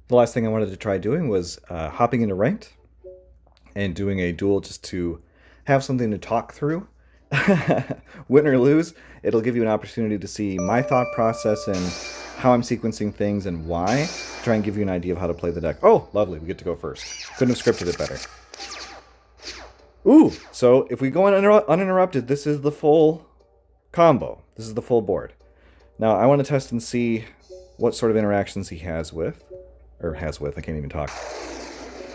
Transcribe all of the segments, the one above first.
the last thing I wanted to try doing was hopping into ranked and doing a duel just to have something to talk through. Win or lose, it'll give you an opportunity to see my thought process and how I'm sequencing things and why, to try and give you an idea of how to play the deck. Oh, lovely, we get to go first. Couldn't have scripted it better. Ooh, so if we go uninterrupted, this is the full combo. This is the full board. Now, I want to test and see what sort of interactions he has with, I can't even talk.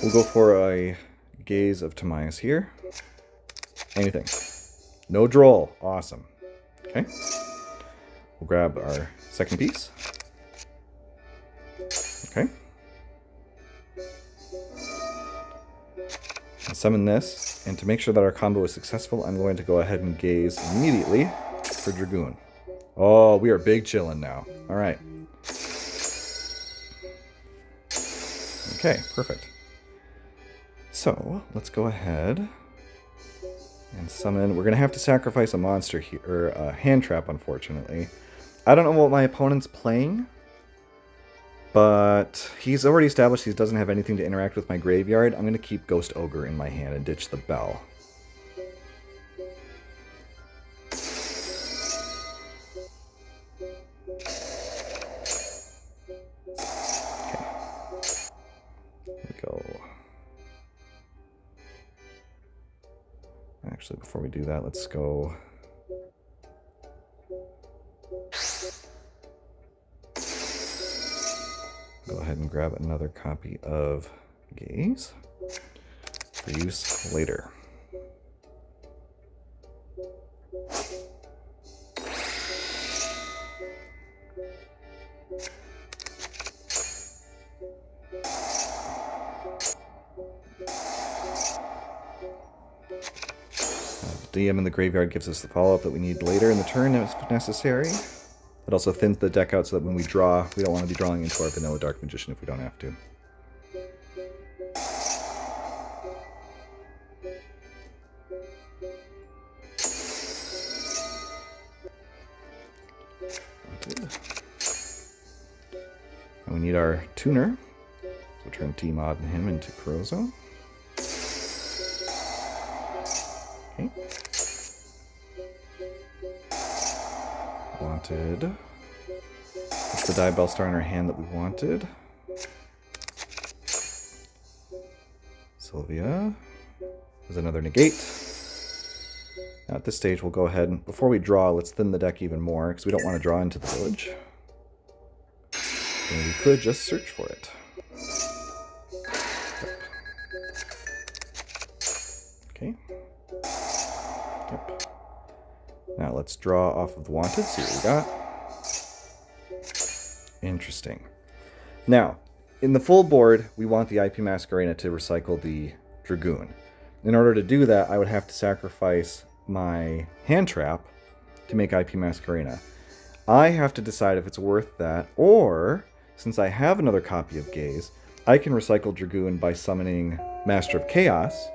We'll go for a Gaze of Timaeus here. Anything. No droll. Awesome. Okay. We'll grab our second piece. Okay. I'll summon this, and to make sure that our combo is successful, I'm going to go ahead and gaze immediately for Dragoon. Oh, we are big chillin' now. Alright. Okay, perfect. So, let's go ahead and summon. We're going to have to sacrifice a monster here, or a hand trap, unfortunately. I don't know what my opponent's playing, but he's already established he doesn't have anything to interact with my graveyard. I'm going to keep Ghost Ogre in my hand and ditch the Bell. Okay. Here we go. Actually, before we do that, let's go... Go ahead and grab another copy of Gaze for use later. DM in the graveyard gives us the follow-up that we need later in the turn if necessary. It also thins the deck out so that when we draw, we don't want to be drawing into our vanilla Dark Magician if we don't have to. And we need our tuner. So turn T-Mod and him into Kurozo. Okay. Wanted. It's the Diabell Star in our hand that we wanted. Sylvia. There's another negate. Now at this stage we'll go ahead and, before we draw, let's thin the deck even more, because we don't want to draw into the village. And we could just search for it. Okay. Yep. Now let's draw off of the wanted, see what we got. Interesting. Now, in the full board, we want the IP Masquerena to recycle the Dragoon. In order to do that, I would have to sacrifice my hand trap to make IP Masquerena. I have to decide if it's worth that, or, since I have another copy of Gaze, I can recycle Dragoon by summoning Master of Chaos,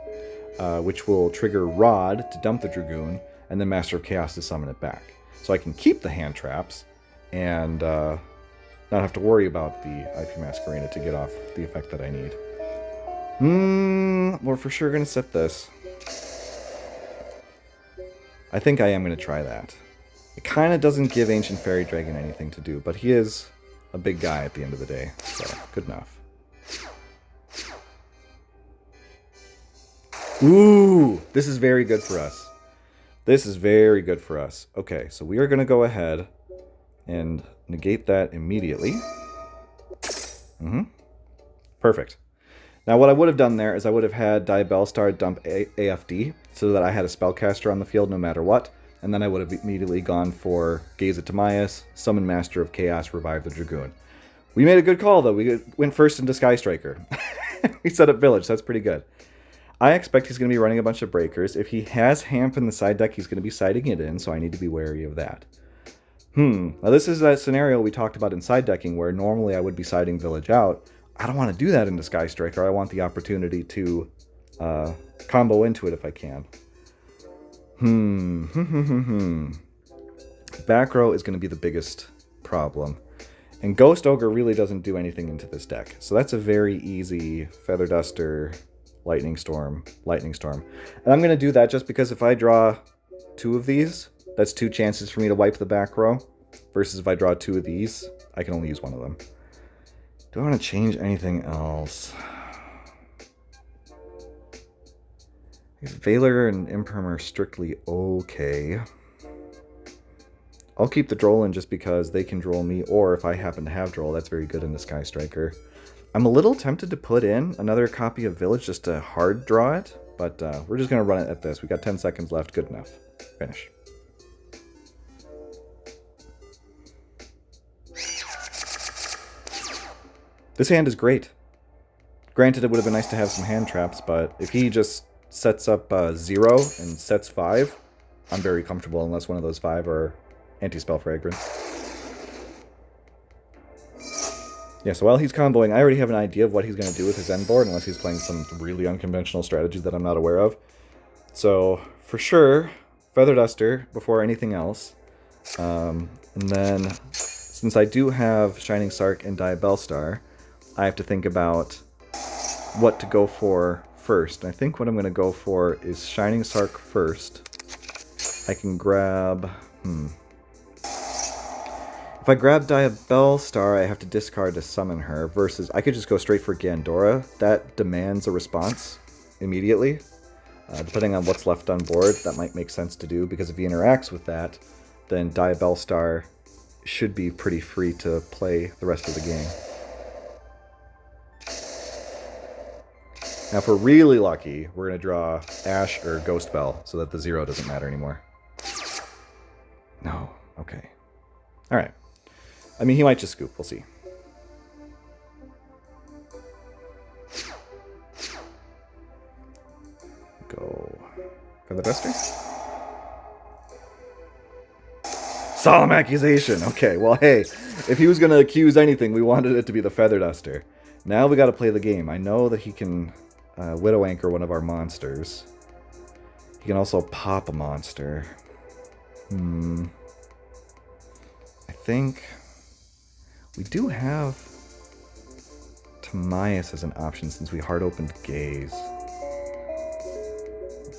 which will trigger Rod to dump the Dragoon, and then Master of Chaos to summon it back. So I can keep the hand traps, and not have to worry about the IP Masquerena to get off the effect that I need. We're for sure going to set this. I think I am going to try that. It kind of doesn't give Ancient Fairy Dragon anything to do, but he is a big guy at the end of the day, so good enough. Ooh, this is very good for us. This is very good for us. Okay, so we are going to go ahead and negate that immediately. Perfect. Now what I would have done there is I would have had Diabell Star dump AFD so that I had a spellcaster on the field no matter what, and then I would have immediately gone for Gaze of Timaeus, Summon Master of Chaos, Revive the Dragoon. We made a good call though. We went first into Sky Striker. We set up Village, so that's pretty good. I expect he's going to be running a bunch of breakers. If he has Hamp in the side deck, he's going to be siding it in, so I need to be wary of that. Now this is that scenario we talked about in side decking where normally I would be siding Village out. I don't want to do that into Sky Striker. I want the opportunity to combo into it if I can. Back row is going to be the biggest problem. And Ghost Ogre really doesn't do anything into this deck. So that's a very easy Feather Duster, Lightning Storm, Lightning Storm. And I'm going to do that just because if I draw 2 of these, that's 2 chances for me to wipe the back row. Versus if I draw 2 of these, I can only use 1 of them. Do I want to change anything else? Veiler and Imperm are strictly okay. I'll keep the Drollin just because they can Droll me, or if I happen to have Droll, that's very good in the Sky Striker. I'm a little tempted to put in another copy of Village just to hard draw it, but we're just going to run it at this. We got 10 seconds left. Good enough. Finish. This hand is great. Granted, it would have been nice to have some hand traps, but if he just sets up 0 and sets 5, I'm very comfortable unless one of those 5 are Anti-Spell Fragrance. Yeah, so while he's comboing, I already have an idea of what he's going to do with his end board, unless he's playing some really unconventional strategy that I'm not aware of. So, for sure, Feather Duster before anything else. And then, since I do have Shining Sark and Diabellstar, I have to think about what to go for first. And I think what I'm going to go for is Shining Sark first. I can grab... If I grab Diabellstar, I have to discard to summon her, versus I could just go straight for Gandora. That demands a response immediately. Depending on what's left on board, that might make sense to do, because if he interacts with that, then Diabellstar should be pretty free to play the rest of the game. Now, if we're really lucky, we're going to draw Ash or Ghost Bell, so that the 0 doesn't matter anymore. No. Okay. Alright. I mean, he might just scoop. We'll see. Go for the Duster. Solemn accusation! Okay, well, hey, if he was going to accuse anything, we wanted it to be the Feather Duster. Now we got to play the game. I know that he can Widow Anchor one of our monsters. He can also pop a monster. I think we do have Timaeus as an option since we hard opened Gaze.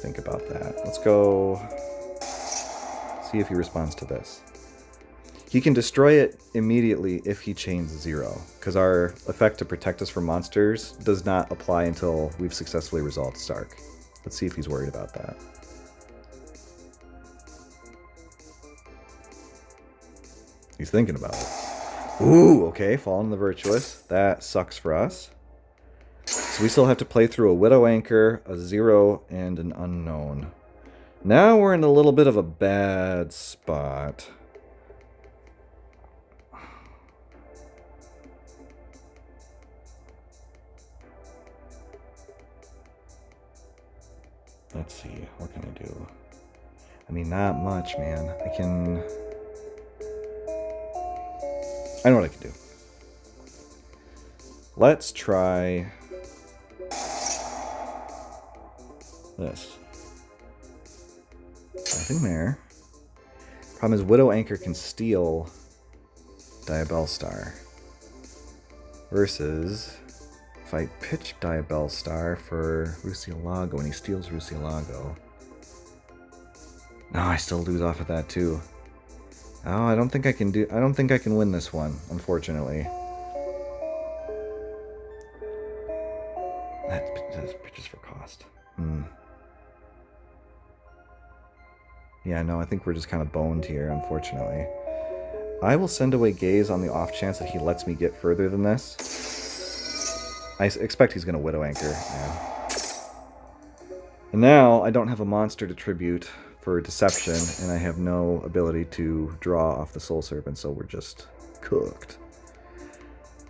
Think about that. Let's go see if he responds to this. He can destroy it immediately if he chains 0, because our effect to protect us from monsters does not apply until we've successfully resolved Sark. Let's see if he's worried about that. He's thinking about it. Ooh, okay, Fallen the Virtuous. That sucks for us. So we still have to play through a Widow Anchor, a 0, and an Unknown. Now we're in a little bit of a bad spot. Let's see, what can I do? I mean, not much, man. I know what I can do. Let's try this. Nothing there. Problem is, Widow Anchor can steal Diabellstar. Versus, if I pitch Diabellstar for Rusialago and he steals Rusialago. No, I still lose off of that too. Oh, I don't think I can win this one, unfortunately. That's pitches for cost. Yeah, no, I think we're just kind of boned here, unfortunately. I will send away Gaze on the off chance that he lets me get further than this. I expect he's going to Widow Anchor. Yeah. And now I don't have a monster to tribute for Deception, and I have no ability to draw off the Soul Servant, so we're just cooked.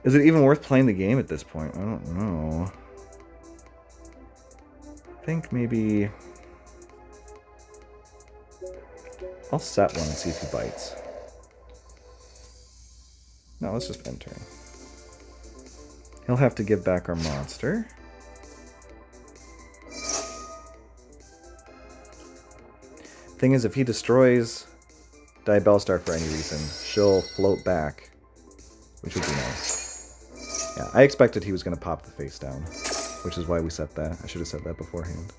Is it even worth playing the game at this point? I don't know. I think maybe I'll set one and see if he bites. No, let's just end turn. He'll have to give back our monster. Thing is, if he destroys Diabellstar for any reason, she'll float back which would be nice. Yeah, I expected he was going to pop the face down, which is why we set that. I should have said that beforehand.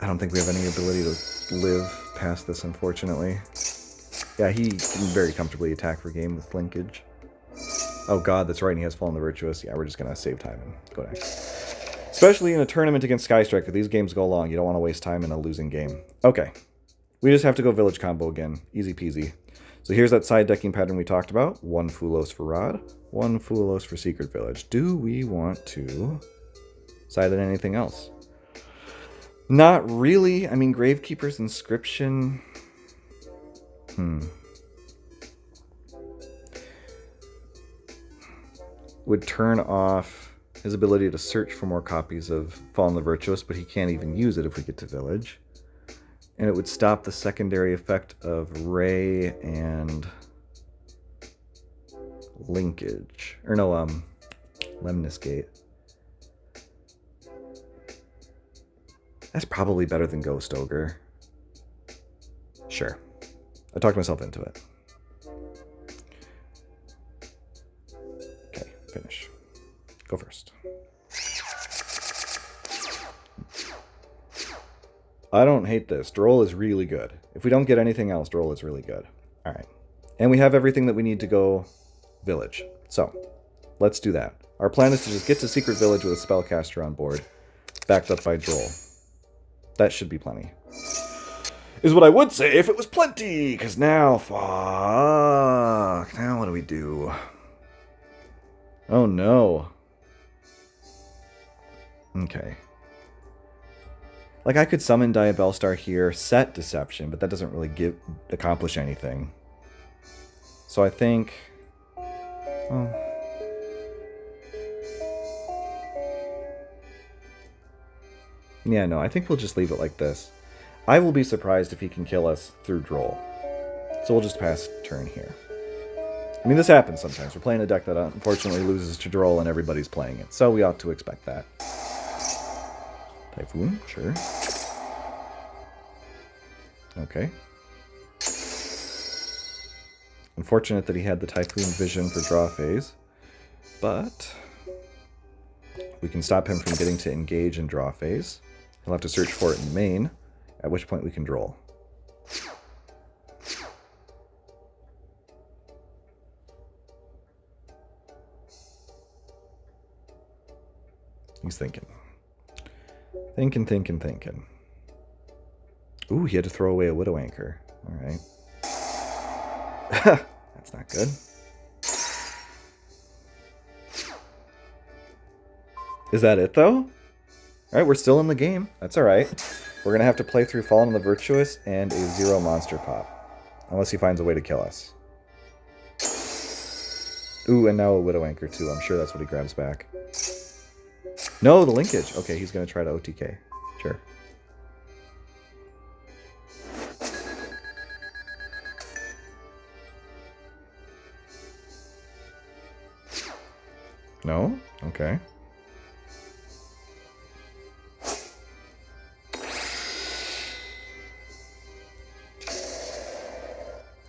I don't think we have any ability to live past this, unfortunately. Yeah, he can very comfortably attack for game with linkage. Oh god, that's right, and he has Fallen the Virtuous. Yeah, we're just going to save time and go next. Especially in a tournament against Sky Striker, these games go long. You don't want to waste time in a losing game. Okay. We just have to go village combo again. Easy peasy. So here's that side decking pattern we talked about. 1 Fulos for Rod, 1 Fulos for Secret Village. Do we want to side in anything else? Not really. I mean, Gravekeeper's Inscription... would turn off his ability to search for more copies of Fallen the Virtuous, but he can't even use it if we get to village. And it would stop the secondary effect of Ray and linkage. Or no, Lemnis Gate. That's probably better than Ghost Ogre. Sure. I talked myself into it. Okay, finish. Go first. I don't hate this. Droll is really good. If we don't get anything else, Droll is really good. Alright. And we have everything that we need to go village. So, let's do that. Our plan is to just get to Secret Village with a Spellcaster on board, backed up by Droll. That should be plenty. Is what I would say if it was plenty, because now, fuck. Now what do we do? Oh no. Okay. Like, I could summon Diabellstar here, set Deception, but that doesn't really accomplish anything. So I think... well... yeah, no, I think we'll just leave it like this. I will be surprised if he can kill us through Droll. So we'll just pass turn here. I mean, this happens sometimes. We're playing a deck that unfortunately loses to Droll and everybody's playing it. So we ought to expect that. Typhoon, sure. Okay. Unfortunate that he had the Typhoon Vision for draw phase, but we can stop him from getting to engage in draw phase. He'll have to search for it in the main, at which point we can Droll. He's thinking. Thinking. Ooh, he had to throw away a Widow Anchor. Alright. That's not good. Is that it, though? Alright, we're still in the game. That's alright. We're going to have to play through Fallen of the Virtuous and a 0 monster pop. Unless he finds a way to kill us. Ooh, and now a Widow Anchor, too. I'm sure that's what he grabs back. No, the linkage. Okay, he's going to try to OTK. Sure. No? Okay.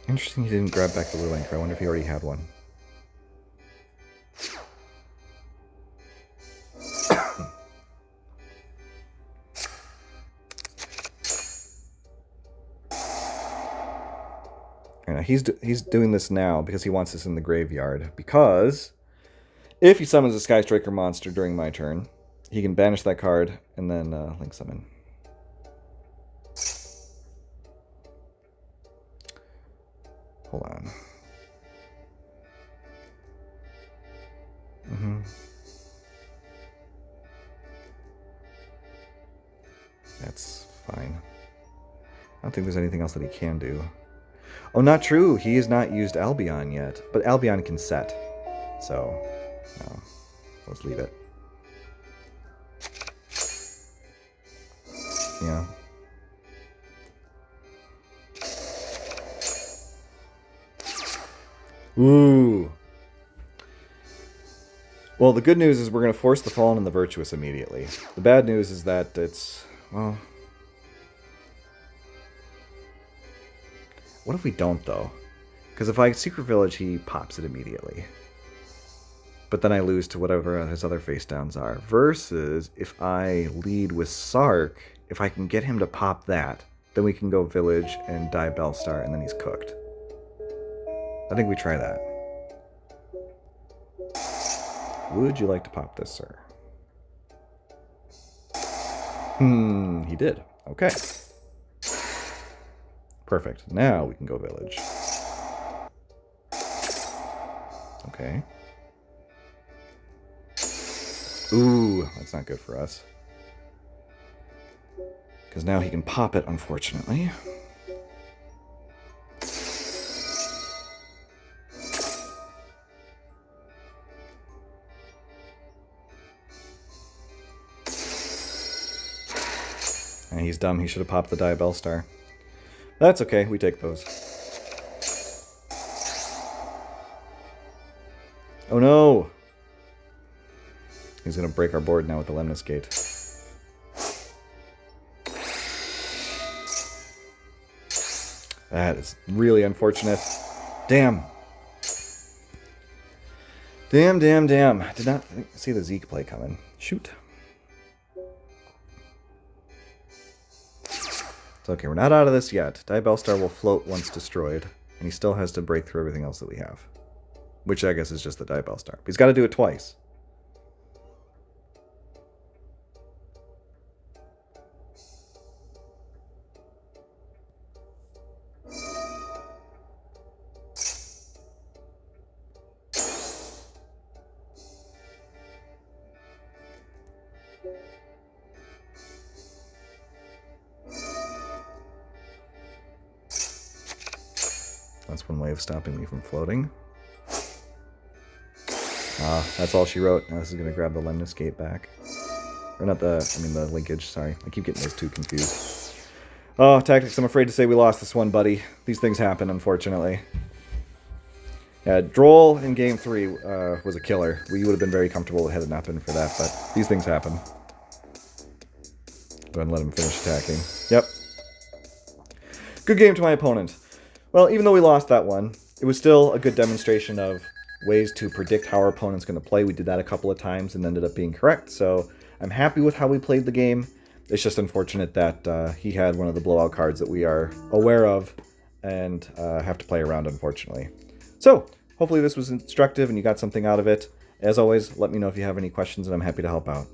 Interesting he didn't grab back the Widow Anchor. I wonder if he already had one. He's doing this now because he wants this in the graveyard. Because if he summons a Sky Striker monster during my turn, he can banish that card and then link summon. Hold on. That's fine. I don't think there's anything else that he can do. Oh, not true. He has not used Albion yet. But Albion can set. So, no. Let's leave it. Yeah. Ooh. Well, the good news is we're going to force the Fallen and the Virtuous immediately. The bad news is that it's, well... what if we don't, though? Because if I Secret Village, he pops it immediately. But then I lose to whatever his other face downs are. Versus if I lead with Sark, if I can get him to pop that, then we can go Village and die Bellstar, and then he's cooked. I think we try that. Would you like to pop this, sir? He did. Okay. Perfect. Now we can go Village. Okay. Ooh, that's not good for us. Because now he can pop it, unfortunately. And he's dumb. He should have popped the Die Bellstar. That's okay. We take those. Oh no! He's going to break our board now with the Lemnis Gate. That is really unfortunate. Damn. Damn. Did not see the Zeke play coming. Shoot. It's okay, we're not out of this yet. Die Bellstar will float once destroyed, and he still has to break through everything else that we have. Which I guess is just the Die Bellstar. But he's got to do it twice. That's one way of stopping me from floating. That's all she wrote. Now this is going to grab the Lemnis Gate back. Or not the linkage, sorry. I keep getting those two confused. Oh, Tactics, I'm afraid to say we lost this one, buddy. These things happen, unfortunately. Yeah, Droll in Game 3 was a killer. We would have been very comfortable had it not been for that, but these things happen. Go ahead and let him finish attacking. Yep. Good game to my opponent. Well, even though we lost that one, it was still a good demonstration of ways to predict how our opponent's going to play. We did that a couple of times and ended up being correct, so I'm happy with how we played the game. It's just unfortunate that he had one of the blowout cards that we are aware of and have to play around, unfortunately. So, hopefully this was instructive and you got something out of it. As always, let me know if you have any questions and I'm happy to help out.